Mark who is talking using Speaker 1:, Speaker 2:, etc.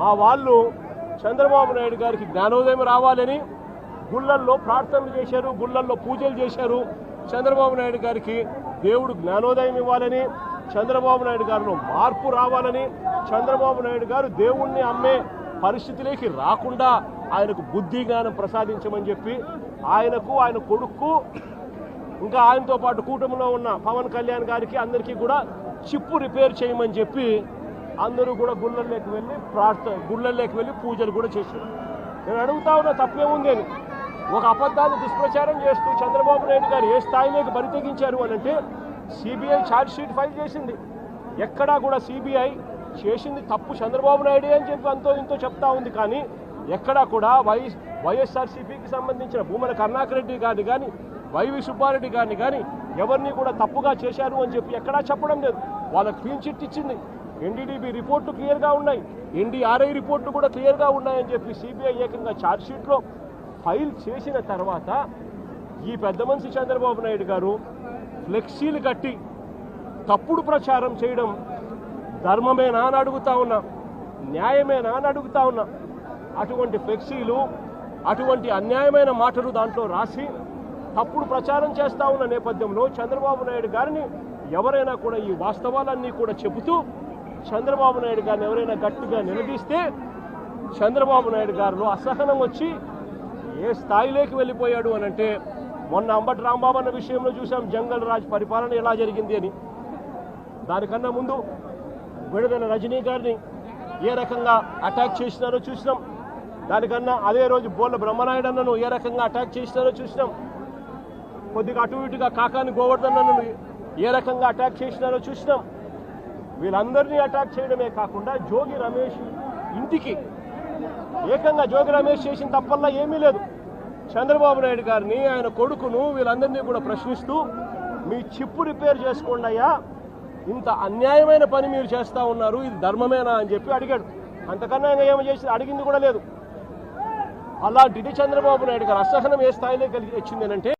Speaker 1: మా వాళ్ళు చంద్రబాబు నాయుడు గారికి జ్ఞానోదయం రావాలని గుళ్ళల్లో ప్రార్థనలు చేశారు, గుళ్ళల్లో పూజలు చేశారు. చంద్రబాబు నాయుడు గారికి దేవుడు జ్ఞానోదయం ఇవ్వాలని, చంద్రబాబు నాయుడు గారిలో మార్పు రావాలని, చంద్రబాబు నాయుడు గారు దేవుణ్ణి అమ్మే పరిస్థితిలోకి రాకుండా ఆయనకు బుద్ధి జ్ఞానం ప్రసాదించమని చెప్పి ఆయనకు, ఆయన కొడుకు, ఇంకా ఆయనతో పాటు కూటమిలో ఉన్న పవన్ కళ్యాణ్ గారికి అందరికీ కూడా చిప్పు రిపేర్ చేయమని చెప్పి అందరూ కూడా గుళ్ళల్లోకి వెళ్ళి పూజలు కూడా చేశారు. నేను అడుగుతా ఉన్నా తప్పేముంది అని. ఒక అబద్ధాన్ని దుష్ప్రచారం చేస్తూ చంద్రబాబు నాయుడు గారు ఏ స్థాయిలోకి బరితెగించారు అని అంటే సిబిఐ ఛార్జ్ షీట్ ఫైల్ చేసింది. ఎక్కడా కూడా సిబిఐ చేసింది తప్పు చంద్రబాబు నాయుడు అని చెప్పి అంతో ఇంతో చెప్తా ఉంది. కానీ ఎక్కడా కూడా వైఎస్ఆర్సీపీకి సంబంధించిన భూమన కరుణాకర్ రెడ్డి గారిని కానీ, వైవి సుబ్బారెడ్డి గారిని కానీ ఎవరిని కూడా తప్పుగా చేశారు అని చెప్పి ఎక్కడా చెప్పడం లేదు. వాళ్ళకి క్లీన్ చిట్ ఇచ్చింది. ఎన్డీడీబీ రిపోర్టు క్లియర్గా ఉన్నాయి, ఎన్డీఆర్ఐ రిపోర్టు కూడా క్లియర్గా ఉన్నాయని చెప్పి సిబిఐ ఏకంగా ఛార్జ్ షీట్లో ఫైల్ చేసిన తర్వాత ఈ పెద్ద మనిషి చంద్రబాబు నాయుడు గారు ఫ్లెక్సీలు కట్టి తప్పుడు ప్రచారం చేయడం ధర్మమేనా అని అడుగుతా ఉన్నా, న్యాయమేనా అని అడుగుతా ఉన్నా. అటువంటి ఫ్లెక్సీలు, అటువంటి అన్యాయమైన మాటలు దాంట్లో రాసి తప్పుడు ప్రచారం చేస్తూ ఉన్న నేపథ్యంలో చంద్రబాబు నాయుడు గారిని ఎవరైనా కూడా ఈ వాస్తవాలన్నీ కూడా చెబుతూ చంద్రబాబు నాయుడు గారిని ఎవరైనా గట్టిగా నిలదీస్తే చంద్రబాబు నాయుడు గారిలో అసహనం వచ్చి ఏ స్థాయిలోకి వెళ్ళిపోయాడు అని అంటే, మొన్న అంబటి రాంబాబు అన్న విషయంలో చూసాం జంగల్ రాజ్ పరిపాలన ఎలా జరిగింది అని. దానికన్నా ముందు విడుదల రజనీ గారిని ఏ రకంగా అటాక్ చేసినారో చూసినాం. దానికన్నా అదే రోజు బోళ్ళ బ్రహ్మనాయుడు అన్నను ఏ రకంగా అటాక్ చేసినారో చూసినాం. కొద్దిగా అటు ఇటుగా కాకాని గోవర్ధన్ అన్నను ఏ రకంగా అటాక్ చేసినారో చూసినాం. వీళ్ళందరినీ అటాక్ చేయడమే కాకుండా జోగి రమేష్ ఇంటికి ఏకంగా జోగి రమేష్ చేసిన తప్పల్లా ఏమీ లేదు. చంద్రబాబు నాయుడు గారిని, ఆయన కొడుకును, వీళ్ళందరినీ కూడా ప్రశ్నిస్తూ మీ చిప్పు రిపేర్ చేసుకోండి అయ్యా, ఇంత అన్యాయమైన పని మీరు చేస్తూ ఉన్నారు, ఇది ధర్మమేనా అని చెప్పి అడిగాడు. అంతకన్నా ఆయన ఏమో చేసి అడిగింది కూడా లేదు. అలాంటిది చంద్రబాబు నాయుడు గారు అసహనం ఏ స్థాయిలో కలిగి వచ్చింది అంటే